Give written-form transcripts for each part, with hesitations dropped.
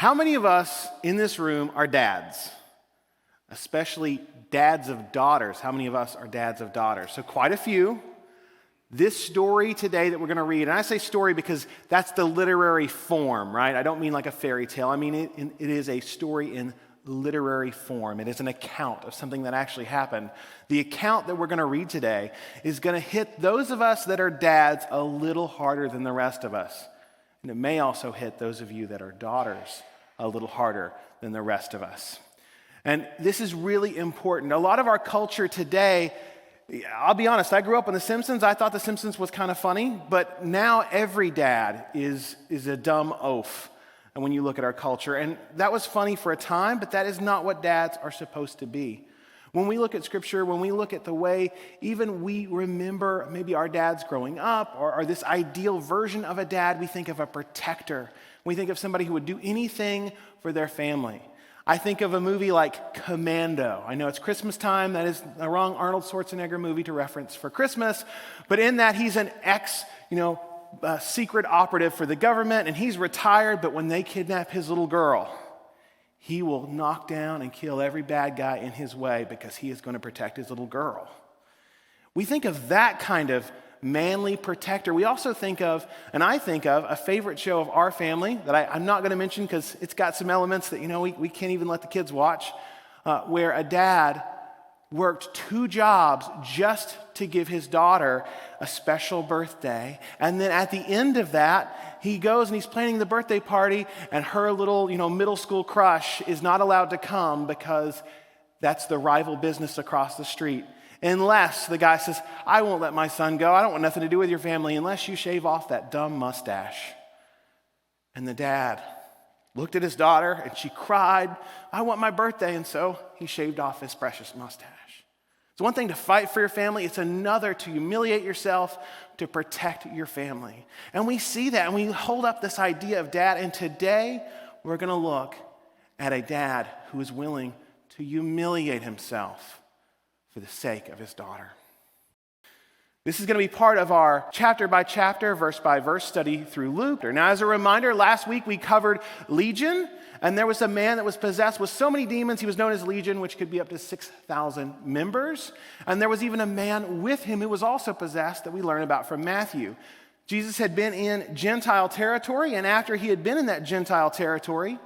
How many of us in this room are dads? Especially dads of daughters. How many of us are dads of daughters? So quite a few. This story today that we're going to read, and I say story because that's the literary form, right? I don't mean like a fairy tale. I mean it is a story in literary form. It is an account of something that actually happened. The account that we're going to read today is going to hit those of us that are dads a little harder than the rest of us. And it may also hit those of you that are daughters a little harder than the rest of us. And this is really important. A lot of our culture today, I'll be honest, I grew up on The Simpsons. I thought The Simpsons was kind of funny, but now every dad is a dumb oaf. And when you look at our culture, and that was funny for a time, but that is not what dads are supposed to be. When we look at Scripture, when we look at the way even we remember maybe our dads growing up or this ideal version of a dad, we think of a protector. We think of somebody who would do anything for their family. I think of a movie like Commando. I know it's Christmas time. That is the wrong Arnold Schwarzenegger movie to reference for Christmas. But in that, he's an secret operative for the government, and he's retired, but when they kidnap his little girl, he will knock down and kill every bad guy in his way because he is going to protect his little girl. We think of that kind of manly protector. We also think of, and I think of, a favorite show of our family that I'm not going to mention because it's got some elements that, we can't even let the kids watch, where a dad worked 2 jobs just to give his daughter a special birthday. And then at the end of that, he goes and he's planning the birthday party, and her little, middle school crush is not allowed to come because that's the rival business across the street. Unless the guy says, I won't let my son go. I don't want nothing to do with your family unless you shave off that dumb mustache. And the dad looked at his daughter and she cried, I want my birthday. And so he shaved off his precious mustache. It's one thing to fight for your family. It's another to humiliate yourself to protect your family. And we see that and we hold up this idea of dad. And today we're going to look at a dad who is willing to humiliate himself for the sake of his daughter. This is going to be part of our chapter by chapter, verse by verse study through Luke. Now, as a reminder, last week we covered Legion, and there was a man that was possessed with so many demons. He was known as Legion, which could be up to 6,000 members. And there was even a man with him who was also possessed that we learn about from Matthew. Jesus had been in Gentile territory, and after he had been in that Gentile territory,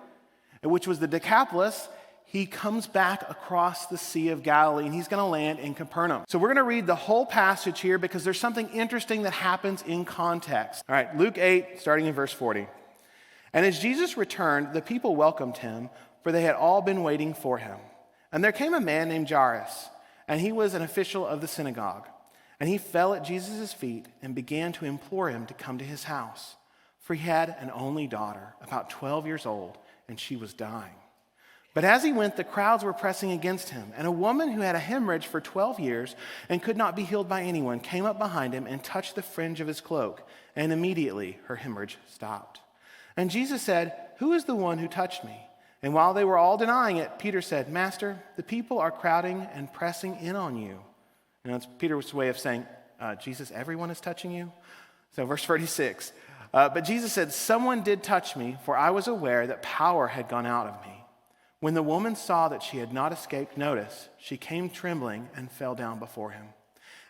which was the Decapolis, he comes back across the Sea of Galilee, and he's going to land in Capernaum. So we're going to read the whole passage here because there's something interesting that happens in context. All right, Luke 8, starting in verse 40. And as Jesus returned, the people welcomed him, for they had all been waiting for him. And there came a man named Jairus, and he was an official of the synagogue. And he fell at Jesus' feet and began to implore him to come to his house. For he had an only daughter, about 12 years old, and she was dying. But as he went, the crowds were pressing against him, and a woman who had a hemorrhage for 12 years and could not be healed by anyone came up behind him and touched the fringe of his cloak, and immediately her hemorrhage stopped. And Jesus said, Who is the one who touched me? And while they were all denying it, Peter said, Master, the people are crowding and pressing in on you. And that's Peter's way of saying, Jesus, everyone is touching you? So verse 36, but Jesus said, Someone did touch me, for I was aware that power had gone out of me. When the woman saw that she had not escaped notice, she came trembling and fell down before him,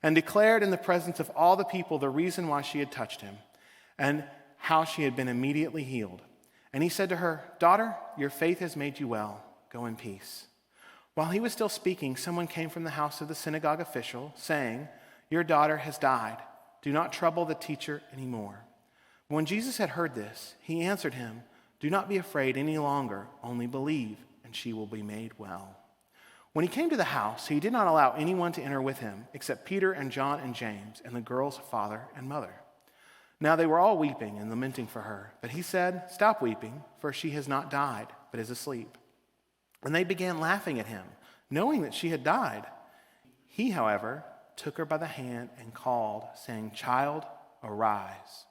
and declared in the presence of all the people the reason why she had touched him, and how she had been immediately healed. And he said to her, Daughter, your faith has made you well. Go in peace. While he was still speaking, someone came from the house of the synagogue official, saying, Your daughter has died. Do not trouble the teacher anymore. When Jesus had heard this, he answered him, Do not be afraid any longer, only believe, and she will be made well. When he came to the house, he did not allow anyone to enter with him, except Peter and John and James, and the girl's father and mother. Now they were all weeping and lamenting for her. But he said, Stop weeping, for she has not died, but is asleep. And they began laughing at him, knowing that she had died. He, however, took her by the hand and called, saying, Child, arise.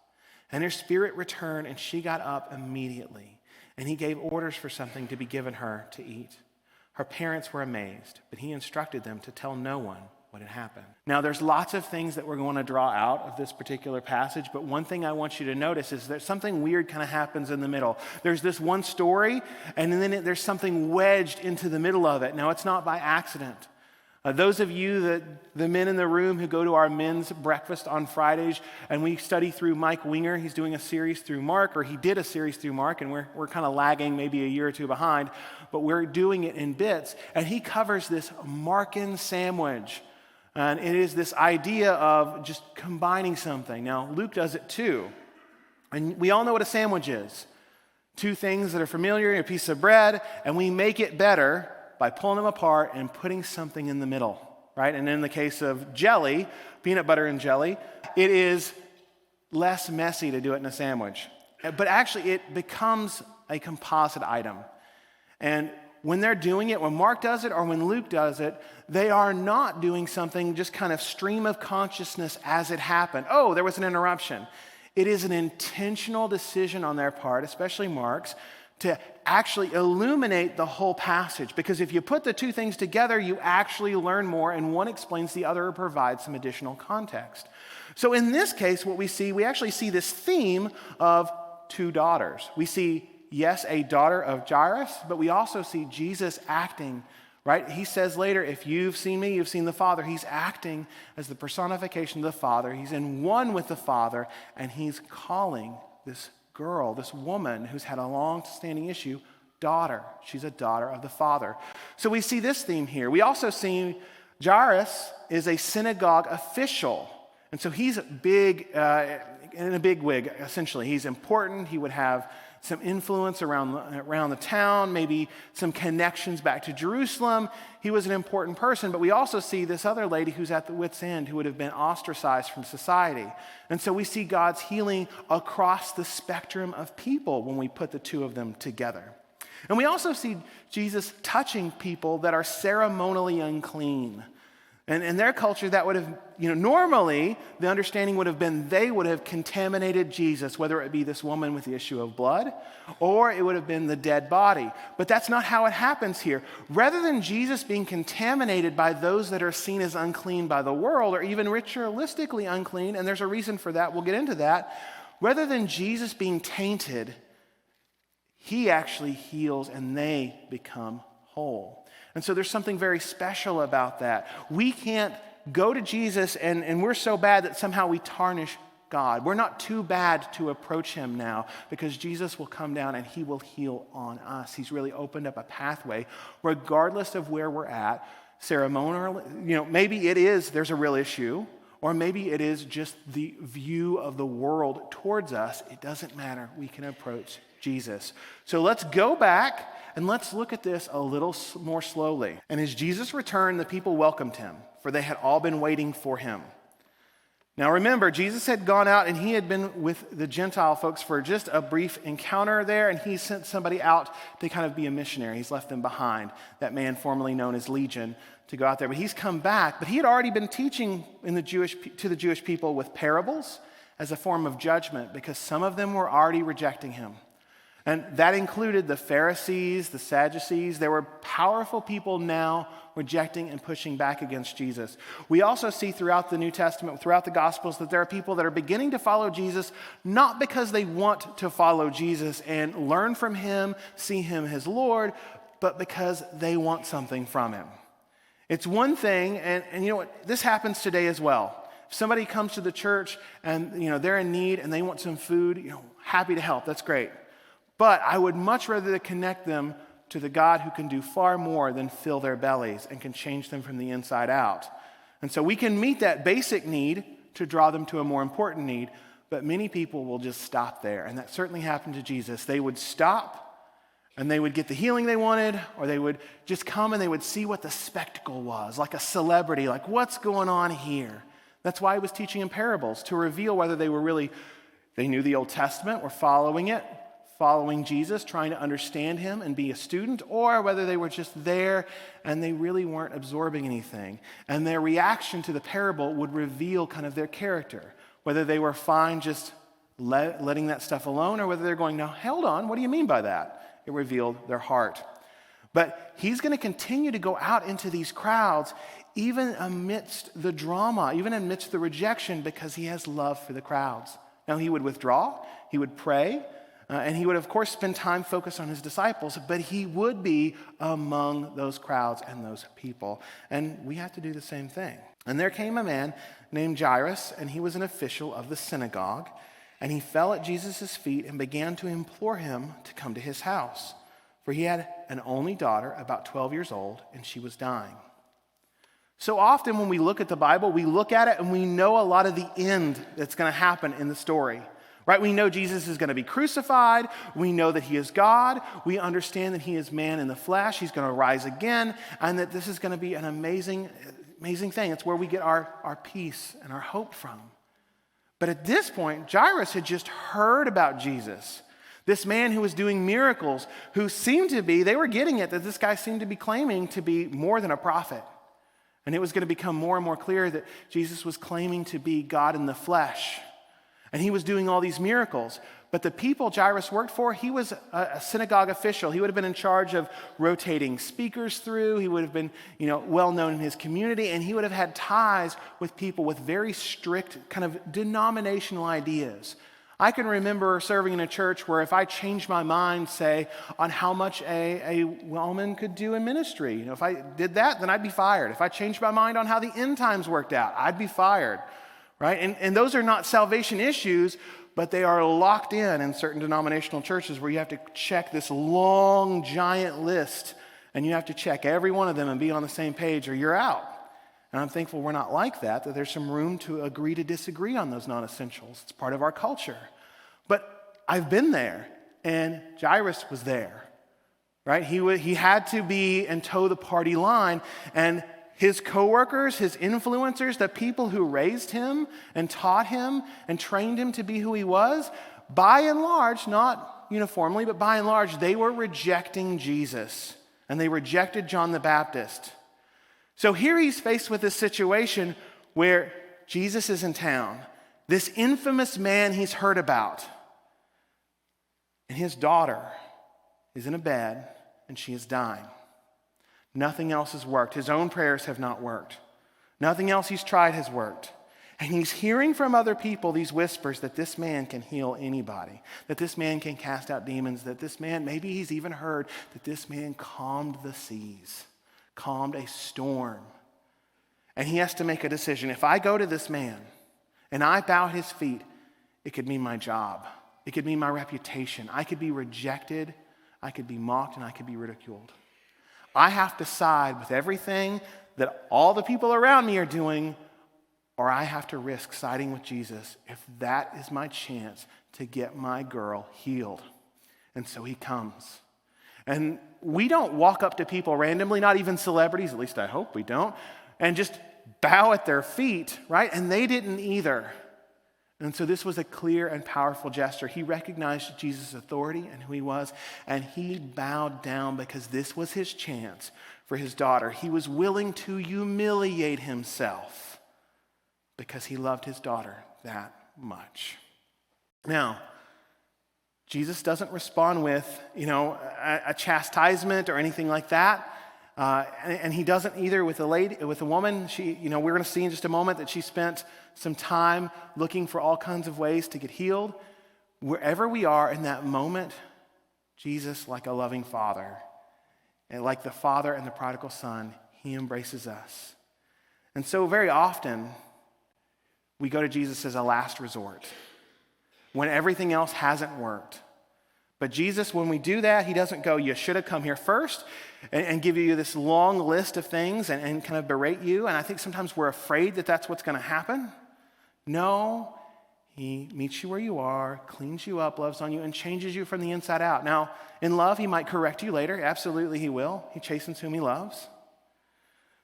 And her spirit returned, and she got up immediately. And he gave orders for something to be given her to eat. Her parents were amazed, but he instructed them to tell no one what had happened. Now, there's lots of things that we're going to draw out of this particular passage, but one thing I want you to notice is that something weird kind of happens in the middle. There's this one story, and then there's something wedged into the middle of it. Now, it's not by accident. Those of you, the men in the room who go to our men's breakfast on Fridays, and we study through Mike Winger, he's doing a series through Mark, or he did a series through Mark, and we're kind of lagging maybe a year or two behind, but we're doing it in bits, and he covers this Markan sandwich, and it is this idea of just combining something. Now, Luke does it too, and we all know what a sandwich is. Two things that are familiar, a piece of bread, and we make it better by pulling them apart and putting something in the middle, right? And in the case of jelly, peanut butter and jelly, it is less messy to do it in a sandwich. But actually, it becomes a composite item. And when they're doing it, when Mark does it or when Luke does it, they are not doing something just kind of stream of consciousness as it happened. Oh, there was an interruption. It is an intentional decision on their part, especially Mark's, to actually illuminate the whole passage. Because if you put the two things together, you actually learn more, and one explains the other or provides some additional context. So in this case, what we actually see this theme of two daughters. We see, yes, a daughter of Jairus, but we also see Jesus acting, right? He says later, if you've seen me, you've seen the Father. He's acting as the personification of the Father. He's in one with the Father, and he's calling this girl, this woman who's had a long-standing issue, daughter. She's a daughter of the Father. So we see this theme here. We also see Jairus is a synagogue official. And so he's big, in a big wig, essentially. He's important. He would have some influence around the town, maybe some connections back to Jerusalem. He was an important person, but we also see this other lady who's at the wit's end who would have been ostracized from society. And so we see God's healing across the spectrum of people when we put the two of them together. And we also see Jesus touching people that are ceremonially unclean. And in their culture, that would have, normally the understanding would have been they would have contaminated Jesus, whether it be this woman with the issue of blood, or it would have been the dead body. But that's not how it happens here. Rather than Jesus being contaminated by those that are seen as unclean by the world, or even ritualistically unclean, and there's a reason for that, we'll get into that, rather than Jesus being tainted, he actually heals and they become whole. And so there's something very special about that. We can't go to Jesus and we're so bad that somehow we tarnish God. We're not too bad to approach him now because Jesus will come down and he will heal on us. He's really opened up a pathway regardless of where we're at. Ceremonial, maybe there's a real issue, or maybe it is just the view of the world towards us. It doesn't matter. We can approach Jesus. So let's go back and let's look at this a little more slowly. And as Jesus returned, the people welcomed him, for they had all been waiting for him. Now remember, Jesus had gone out and he had been with the Gentile folks for just a brief encounter there, and he sent somebody out to kind of be a missionary. He's left them behind, that man formerly known as Legion, to go out there. But he's come back, but he had already been teaching to the Jewish people with parables as a form of judgment because some of them were already rejecting him. And that included the Pharisees, the Sadducees. There were powerful people now rejecting and pushing back against Jesus. We also see throughout the New Testament, throughout the Gospels, that there are people that are beginning to follow Jesus, not because they want to follow Jesus and learn from him, see him as Lord, but because they want something from him. It's one thing, and you know what, this happens today as well. If somebody comes to the church and they're in need and they want some food, happy to help, that's great. But I would much rather connect them to the God who can do far more than fill their bellies and can change them from the inside out. And so we can meet that basic need to draw them to a more important need, but many people will just stop there. And that certainly happened to Jesus. They would stop and they would get the healing they wanted, or they would just come and they would see what the spectacle was, like a celebrity, like what's going on here? That's why he was teaching in parables, to reveal whether they knew the Old Testament, were following Jesus, trying to understand him and be a student, or whether they were just there and they really weren't absorbing anything. And their reaction to the parable would reveal kind of their character, whether they were fine just letting that stuff alone, or whether they're going, now, hold on, what do you mean by that? It revealed their heart. But he's going to continue to go out into these crowds, even amidst the drama, even amidst the rejection, because he has love for the crowds. Now, he would withdraw, he would pray, and he would, of course, spend time focused on his disciples, but he would be among those crowds and those people. And we have to do the same thing. And there came a man named Jairus, and he was an official of the synagogue, and he fell at Jesus' feet and began to implore him to come to his house. For he had an only daughter, about 12 years old, and she was dying. So often when we look at the Bible, we look at it and we know a lot of the end that's going to happen in the story. Right? We know Jesus is going to be crucified. We know that he is God. We understand that he is man in the flesh. He's going to rise again, and that this is going to be an amazing thing. It's where we get our peace and our hope from. But at this point, Jairus had just heard about Jesus. This man who was doing miracles, who seemed to be, they were getting it, that this guy seemed to be claiming to be more than a prophet. And it was going to become more and more clear that Jesus was claiming to be God in the flesh. And he was doing all these miracles. But the people Jairus worked for, he was a synagogue official. He would have been in charge of rotating speakers through. He would have been, well known in his community. And he would have had ties with people with very strict kind of denominational ideas. I can remember serving in a church where if I changed my mind, say, on how much a woman could do in ministry, if I did that, then I'd be fired. If I changed my mind on how the end times worked out, I'd be fired. Right? And those are not salvation issues, but they are locked in certain denominational churches where you have to check this long, giant list, and you have to check every one of them and be on the same page or you're out. And I'm thankful we're not like that there's some room to agree to disagree on those non-essentials. It's part of our culture. But I've been there, and Jairus was there. Right? He had to be and toe the party line, and his coworkers, his influencers, the people who raised him and taught him and trained him to be who he was, by and large, not uniformly, but by and large, they were rejecting Jesus, and they rejected John the Baptist. So here he's faced with this situation where Jesus is in town, this infamous man he's heard about, and his daughter is in a bed, and she is dying. Nothing else has worked. His own prayers have not worked. Nothing else he's tried has worked. And he's hearing from other people these whispers that this man can heal anybody, that this man can cast out demons, that this man, maybe he's even heard that this man calmed the seas, calmed a storm. And he has to make a decision. If I go to this man and I bow at his feet, it could mean my job. It could mean my reputation. I could be rejected, I could be mocked, and I could be ridiculed. I have to side with everything that all the people around me are doing, or I have to risk siding with Jesus if that is my chance to get my girl healed. And so he comes. And we don't walk up to people randomly, not even celebrities, at least I hope we don't, and just bow at their feet, right? And they didn't either. And so this was a clear and powerful gesture. He recognized Jesus' authority and who he was, and he bowed down because this was his chance for his daughter. He was willing to humiliate himself because he loved his daughter that much. Now, Jesus doesn't respond with, a chastisement or anything like that. And he doesn't either with a woman. We're going to see in just a moment that she spent some time looking for all kinds of ways to get healed. Wherever we are in that moment, Jesus, like a loving father, and like the father and the prodigal son, he embraces us. And so very often, we go to Jesus as a last resort when everything else hasn't worked. But Jesus, when we do that, he doesn't go, you should have come here first, and give you this long list of things and kind of berate you. And I think sometimes we're afraid that that's what's going to happen. No, he meets you where you are, cleans you up, loves on you, and changes you from the inside out. Now, in love, he might correct you later. Absolutely, he will. He chastens whom he loves.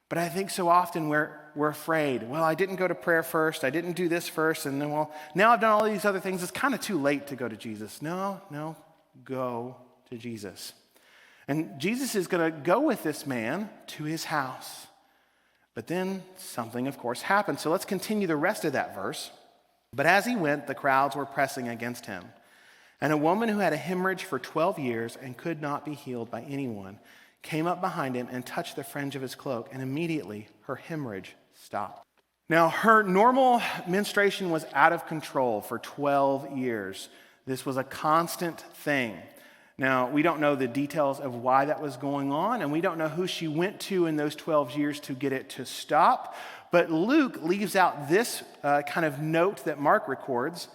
But I think so often we're afraid. Well, I didn't go to prayer first. I didn't do this first. And then, now I've done all these other things. It's kind of too late to go to Jesus. No, go to Jesus. And Jesus is going to go with this man to his house. But then something, of course, happened. So let's continue the rest of that verse. But as he went, the crowds were pressing against him. And a woman who had a hemorrhage for 12 years and could not be healed by anyone came up behind him and touched the fringe of his cloak, and immediately her hemorrhage stopped. Now, her normal menstruation was out of control for 12 years. This was a constant thing. Now, we don't know the details of why that was going on, and we don't know who she went to in those 12 years to get it to stop. But Luke leaves out this kind of note that Mark records.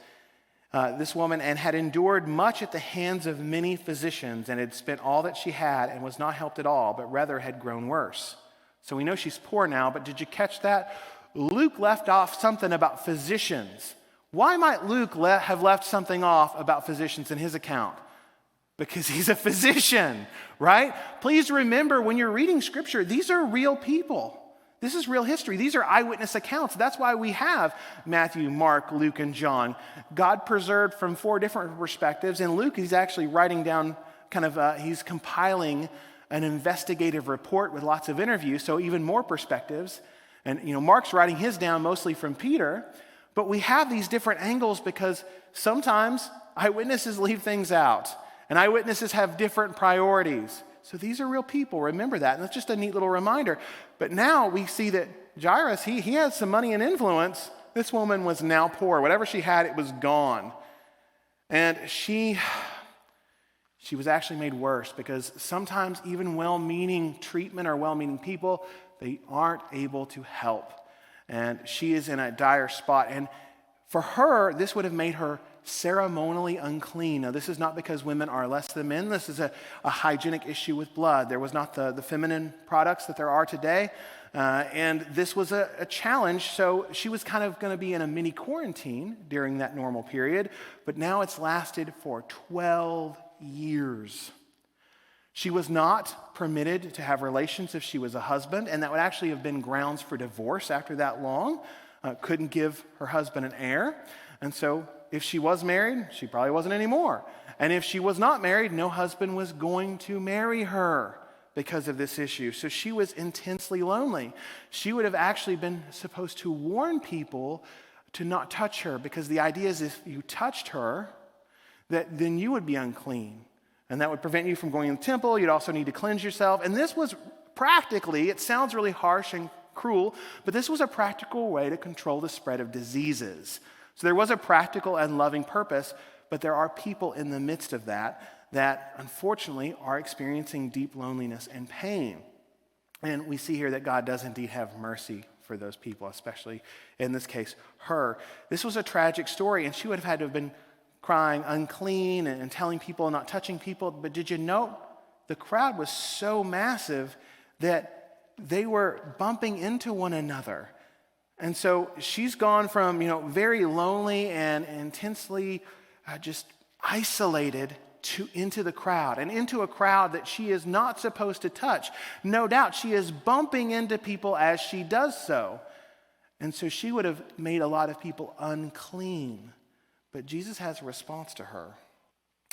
This woman and had endured much at the hands of many physicians and had spent all that she had and was not helped at all, but rather had grown worse. So we know she's poor now, but did you catch that? Luke left off something about physicians. Why might Luke have left something off about physicians in his account? Because he's a physician, right? Please remember when you're reading Scripture, these are real people. This is real history. These are eyewitness accounts. That's why we have Matthew, Mark, Luke, and John. God preserved from 4 different perspectives. And Luke, he's actually writing down he's compiling an investigative report with lots of interviews, so even more perspectives. And, Mark's writing his down mostly from Peter. But we have these different angles because sometimes eyewitnesses leave things out. And eyewitnesses have different priorities. So these are real people. Remember that. And that's just a neat little reminder. But now we see that Jairus, he had some money and influence. This woman was now poor. Whatever she had, it was gone. And she was actually made worse because sometimes even well-meaning treatment or well-meaning people, they aren't able to help. And she is in a dire spot. And for her, this would have made her ceremonially unclean. Now, this is not because women are less than men. This is a hygienic issue with blood. There was not the feminine products that there are today. And this was a challenge. So she was kind of going to be in a mini quarantine during that normal period. But now it's lasted for 12 years. She was not permitted to have relations if she was a husband. And that would actually have been grounds for divorce after that long. Couldn't give her husband an heir. And so if she was married, she probably wasn't anymore. And if she was not married, no husband was going to marry her because of this issue. So she was intensely lonely. She would have actually been supposed to warn people to not touch her because the idea is if you touched her, that then you would be unclean. And that would prevent you from going to the temple. You'd also need to cleanse yourself. And this was practically, it sounds really harsh and cruel, but this was a practical way to control the spread of diseases. So there was a practical and loving purpose, but there are people in the midst of that unfortunately are experiencing deep loneliness and pain. And we see here that God does indeed have mercy for those people, especially in this case, her. This was a tragic story, and she would have had to have been crying unclean and telling people, not touching people. But did you note the crowd was so massive that they were bumping into one another. And so she's gone from, very lonely and intensely just isolated into the crowd and into a crowd that she is not supposed to touch. No doubt she is bumping into people as she does so. And so she would have made a lot of people unclean. But Jesus has a response to her.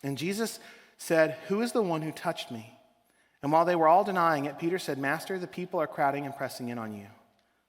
And Jesus said, "Who is the one who touched me?" And while they were all denying it, Peter said, "Master, the people are crowding and pressing in on you."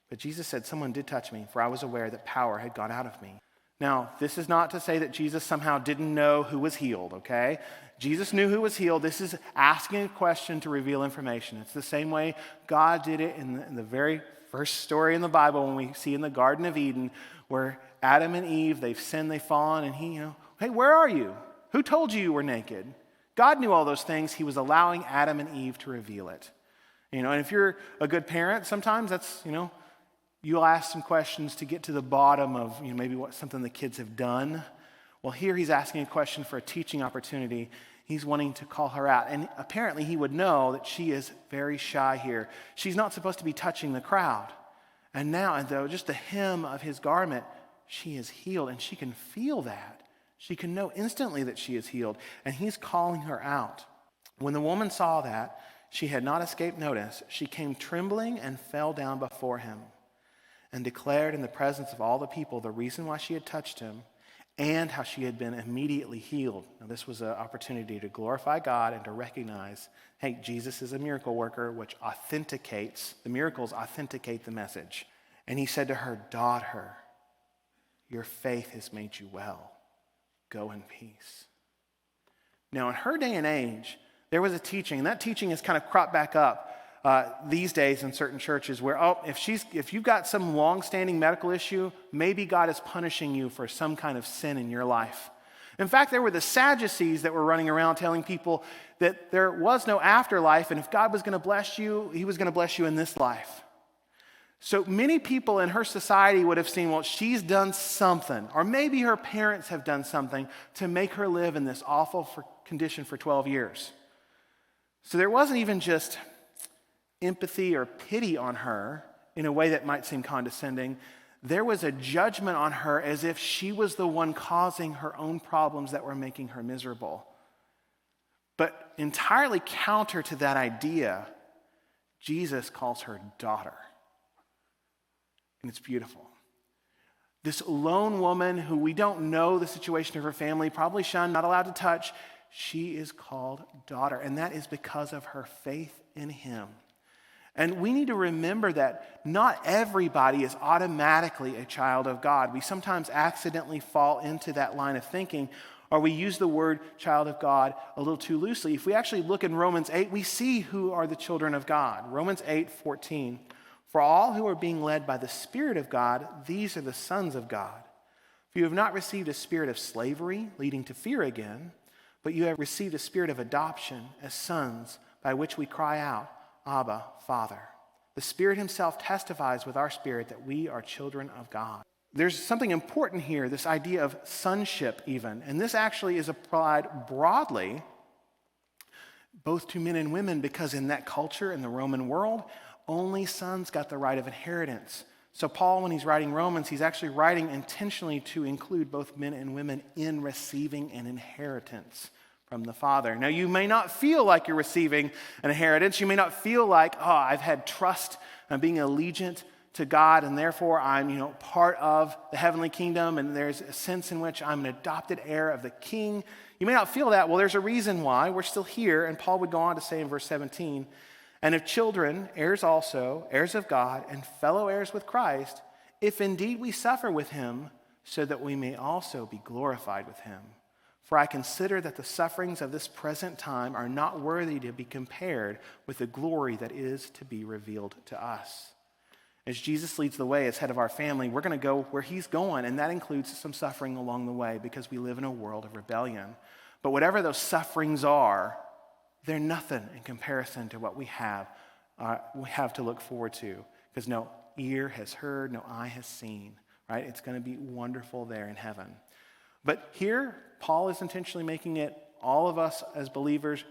But Jesus said, "Someone did touch me, for I was aware that power had gone out of me." Now, this is not to say that Jesus somehow didn't know who was healed, okay? Jesus knew who was healed. This is asking a question to reveal information. It's the same way God did it in the very first story in the Bible when we see in the Garden of Eden where Adam and Eve, they've sinned, they've fallen, and he, hey, where are you? Who told you you were naked? God knew all those things. He was allowing Adam and Eve to reveal it. And if you're a good parent, sometimes that's, you'll ask some questions to get to the bottom of, maybe something the kids have done. Well, here he's asking a question for a teaching opportunity. He's wanting to call her out. And apparently he would know that she is very shy here. She's not supposed to be touching the crowd. And now, though, just the hem of his garment, she is healed. And she can feel that. She can know instantly that she is healed. And he's calling her out. When the woman saw that she had not escaped notice, she came trembling and fell down before him and declared in the presence of all the people the reason why she had touched him and how she had been immediately healed. Now, this was an opportunity to glorify God and to recognize, hey, Jesus is a miracle worker, which the miracles authenticate the message. And he said to her, "Daughter, your faith has made you well. Go in peace." Now, in her day and age, There was a teaching, and that teaching has kind of cropped back up these days in certain churches where, if you've got some long-standing medical issue, maybe God is punishing you for some kind of sin in your life. In fact, there were the Sadducees that were running around telling people that there was no afterlife, and if God was going to bless you, he was going to bless you in this life. So many people in her society would have seen, well, she's done something, or maybe her parents have done something to make her live in this awful condition for 12 years. So there wasn't even just empathy or pity on her in a way that might seem condescending. There was a judgment on her as if she was the one causing her own problems that were making her miserable. But entirely counter to that idea, Jesus calls her daughter. And it's beautiful. This lone woman who we don't know the situation of her family, probably shunned, not allowed to touch, she is called daughter. And that is because of her faith in him. And we need to remember that not everybody is automatically a child of God. We sometimes accidentally fall into that line of thinking, or we use the word child of God a little too loosely. If we actually look in Romans 8, we see who are the children of God. Romans 8:14. For all who are being led by the Spirit of God, these are the sons of God. For you have not received a spirit of slavery, leading to fear again, but you have received a spirit of adoption as sons, by which we cry out, Abba, Father. The Spirit himself testifies with our spirit that we are children of God. There's something important here, this idea of sonship even. And this actually is applied broadly both to men and women, because in that culture, in the Roman world, only sons got the right of inheritance. So Paul, when he's writing Romans, he's actually writing intentionally to include both men and women in receiving an inheritance from the Father. Now, you may not feel like you're receiving an inheritance. You may not feel like, I've had trust, I'm being allegiant to God, and therefore I'm, part of the heavenly kingdom, and there's a sense in which I'm an adopted heir of the King. You may not feel that. Well, there's a reason why. We're still here, and Paul would go on to say in verse 17, and if children, heirs also, heirs of God, and fellow heirs with Christ, if indeed we suffer with him, so that we may also be glorified with him. For I consider that the sufferings of this present time are not worthy to be compared with the glory that is to be revealed to us. As Jesus leads the way as head of our family, we're going to go where he's going, and that includes some suffering along the way because we live in a world of rebellion. But whatever those sufferings are, they're nothing in comparison to what we have to look forward to, because no ear has heard, no eye has seen, right? It's going to be wonderful there in heaven. But here, Paul is intentionally making it, all of us as believers,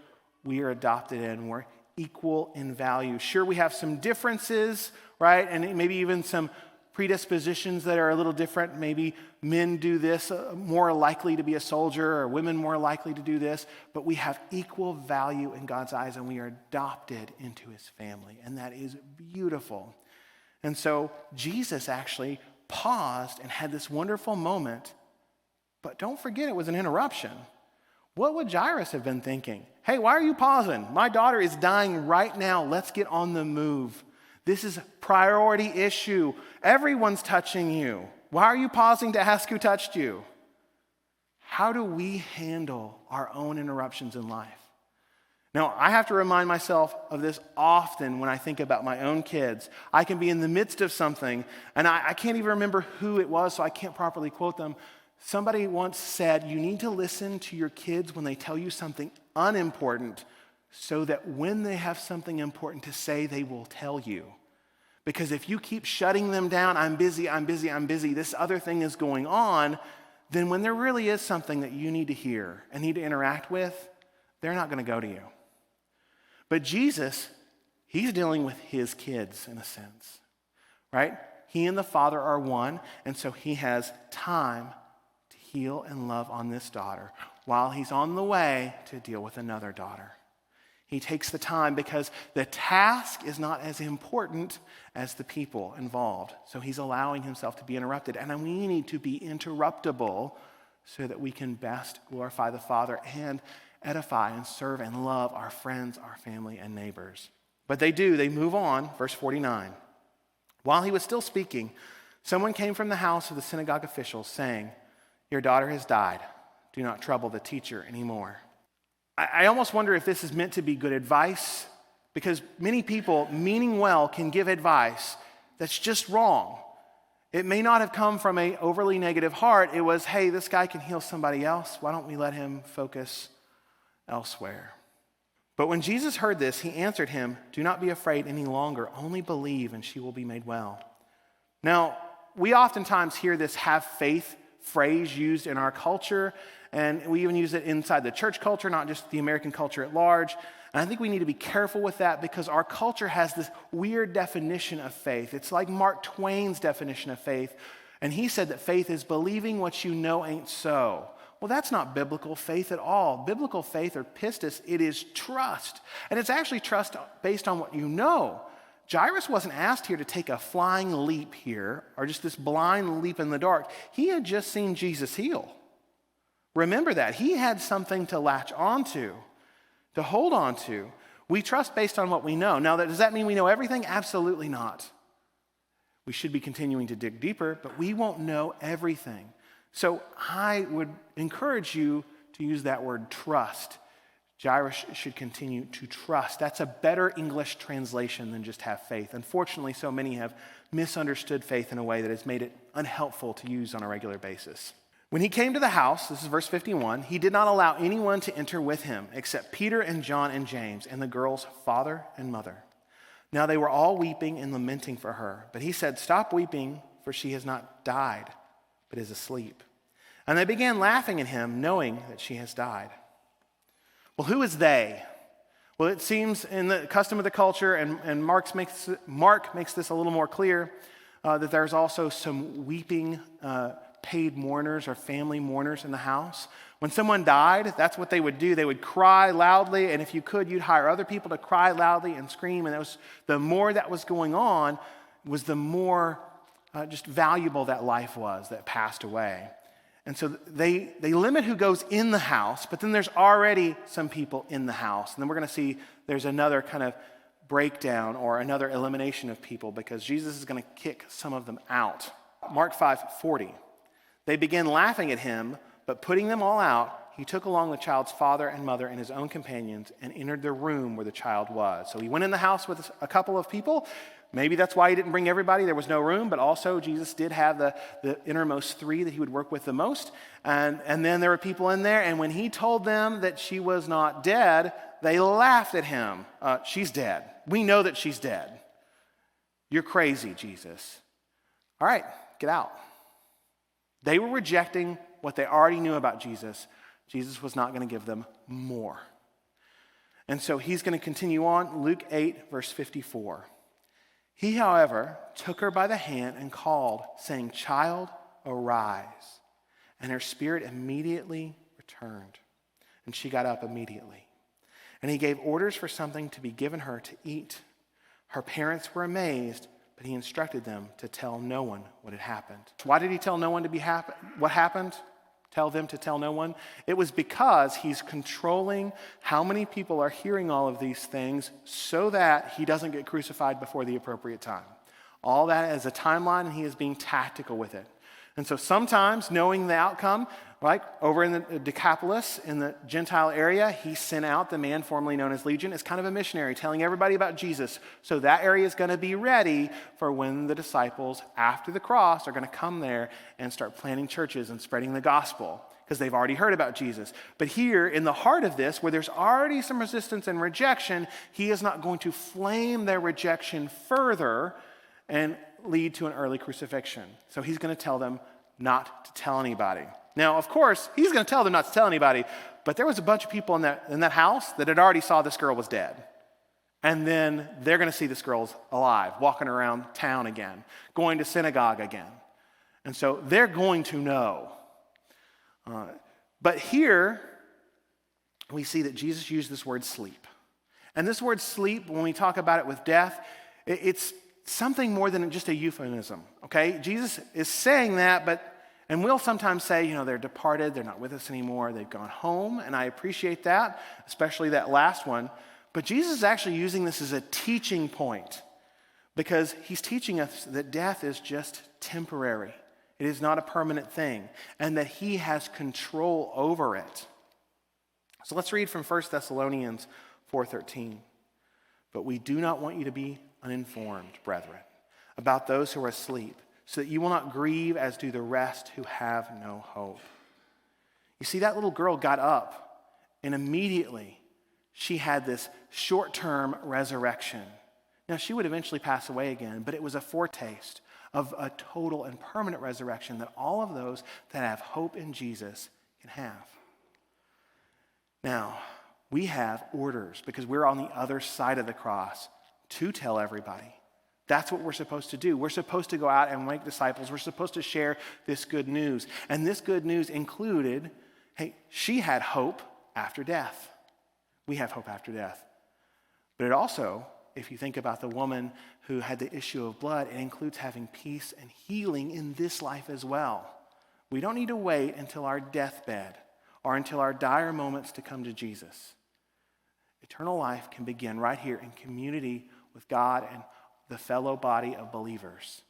we are adopted in, we're equal in value. Sure, we have some differences, right? And maybe even some predispositions that are a little different. Maybe men do this, more likely to be a soldier, or women more likely to do this. But we have equal value in God's eyes, and we are adopted into his family. And that is beautiful. And so Jesus actually paused and had this wonderful moment. But don't forget, it was an interruption. What would Jairus have been thinking? Hey, why are you pausing? My daughter is dying right now. Let's get on the move. This is a priority issue. Everyone's touching you. Why are you pausing to ask who touched you? How do we handle our own interruptions in life? Now, I have to remind myself of this often when I think about my own kids. I can be in the midst of something, and I can't even remember who it was, so I can't properly quote them. Somebody once said, you need to listen to your kids when they tell you something unimportant, so that when they have something important to say, they will tell you. Because if you keep shutting them down, I'm busy, this other thing is going on, then when there really is something that you need to hear and need to interact with, they're not going to go to you. But Jesus, he's dealing with his kids in a sense, right? He and the Father are one, and so he has time to heal and love on this daughter while he's on the way to deal with another daughter. He takes the time because the task is not as important as the people involved. So he's allowing himself to be interrupted. And we need to be interruptible so that we can best glorify the Father and edify and serve and love our friends, our family, and neighbors. But they move on. Verse 49. While he was still speaking, someone came from the house of the synagogue officials saying, your daughter has died. Do not trouble the teacher anymore. I almost wonder if this is meant to be good advice, because many people, meaning well, can give advice that's just wrong. It may not have come from an overly negative heart. It was, hey, this guy can heal somebody else. Why don't we let him focus elsewhere? But when Jesus heard this, he answered him, "Do not be afraid any longer. Only believe, and she will be made well." Now, we oftentimes hear this "have faith" phrase used in our culture, and we even use it inside the church culture, not just the American culture at large. And I think we need to be careful with that, because our culture has this weird definition of faith. It's like Mark Twain's definition of faith, and he said that faith is believing what you know ain't so. Well, that's not biblical faith at all. Biblical faith, or pistis, it is trust. And it's actually trust based on what you know. Jairus wasn't asked here to take a flying leap here, or just this blind leap in the dark. He had just seen Jesus heal. Remember that. He had something to latch onto, to hold on to. We trust based on what we know. Now, does that mean we know everything? Absolutely not. We should be continuing to dig deeper, but we won't know everything. So I would encourage you to use that word trust. Jairus should continue to trust. That's a better English translation than just have faith. Unfortunately, so many have misunderstood faith in a way that has made it unhelpful to use on a regular basis. When he came to the house, this is verse 51, he did not allow anyone to enter with him except Peter and John and James and the girl's father and mother. Now they were all weeping and lamenting for her. But he said, "Stop weeping, for she has not died, but is asleep." And they began laughing at him, knowing that she has died. Well, who is they? Well, it seems in the custom of the culture, and Mark makes this a little more clear, that there's also some weeping paid mourners or family mourners in the house. When someone died, that's what they would do. They would cry loudly, and if you could, you'd hire other people to cry loudly and scream. And the more that was going on, was the more just valuable that life was that passed away. And so they limit who goes in the house, but then there's already some people in the house. And then we're going to see there's another kind of breakdown or another elimination of people, because Jesus is going to kick some of them out. Mark 5:40. They began laughing at him, but putting them all out, he took along the child's father and mother and his own companions and entered the room where the child was. So he went in the house with a couple of people. Maybe that's why he didn't bring everybody. There was no room, but also Jesus did have the innermost three that he would work with the most. And then there were people in there, and when he told them that she was not dead, they laughed at him. She's dead. We know that she's dead. You're crazy, Jesus. All right, get out. They were rejecting what they already knew about Jesus. Jesus was not going to give them more. And so he's going to continue on. Luke 8, verse 54. He, however, took her by the hand and called, saying, "Child, arise." And her spirit immediately returned, and she got up immediately. And he gave orders for something to be given her to eat. Her parents were amazed, but he instructed them to tell no one what had happened. Why did he tell no one what happened? Tell them to tell no one? It was because he's controlling how many people are hearing all of these things so that he doesn't get crucified before the appropriate time. All that is a timeline, and he is being tactical with it. And so sometimes, knowing the outcome, like over in the Decapolis, in the Gentile area, he sent out the man formerly known as Legion as kind of a missionary, telling everybody about Jesus. So that area is going to be ready for when the disciples, after the cross, are going to come there and start planting churches and spreading the gospel, because they've already heard about Jesus. But here, in the heart of this, where there's already some resistance and rejection, he is not going to flame their rejection further and lead to an early crucifixion. So he's going to tell them not to tell anybody. Now, of course, he's going to tell them not to tell anybody, but there was a bunch of people in that house that had already saw this girl was dead. And then they're going to see this girl's alive, walking around town again, going to synagogue again. And so they're going to know. But here, we see that Jesus used this word sleep. And this word sleep, when we talk about it with death, it's something more than just a euphemism, okay? Jesus is saying that, and we'll sometimes say, they're departed, they're not with us anymore, they've gone home, and I appreciate that, especially that last one. But Jesus is actually using this as a teaching point, because he's teaching us that death is just temporary. It is not a permanent thing, and that he has control over it. So let's read from 1 Thessalonians 4:13. But we do not want you to be uninformed, brethren, about those who are asleep, so that you will not grieve as do the rest who have no hope. You see, that little girl got up, and immediately she had this short-term resurrection. Now, she would eventually pass away again, but it was a foretaste of a total and permanent resurrection that all of those that have hope in Jesus can have. Now, we have orders, because we're on the other side of the cross, to tell everybody. That's what we're supposed to do. We're supposed to go out and make disciples. We're supposed to share this good news. And this good news included, hey, she had hope after death. We have hope after death. But it also, if you think about the woman who had the issue of blood, it includes having peace and healing in this life as well. We don't need to wait until our deathbed or until our dire moments to come to Jesus. Eternal life can begin right here in community with God and the fellow body of believers.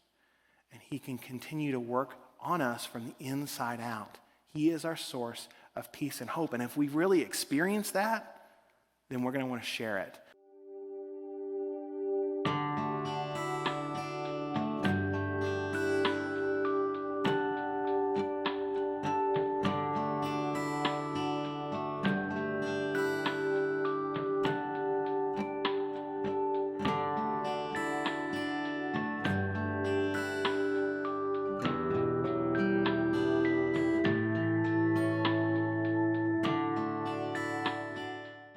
And he can continue to work on us from the inside out. He is our source of peace and hope. And if we really experience that, then we're going to want to share it.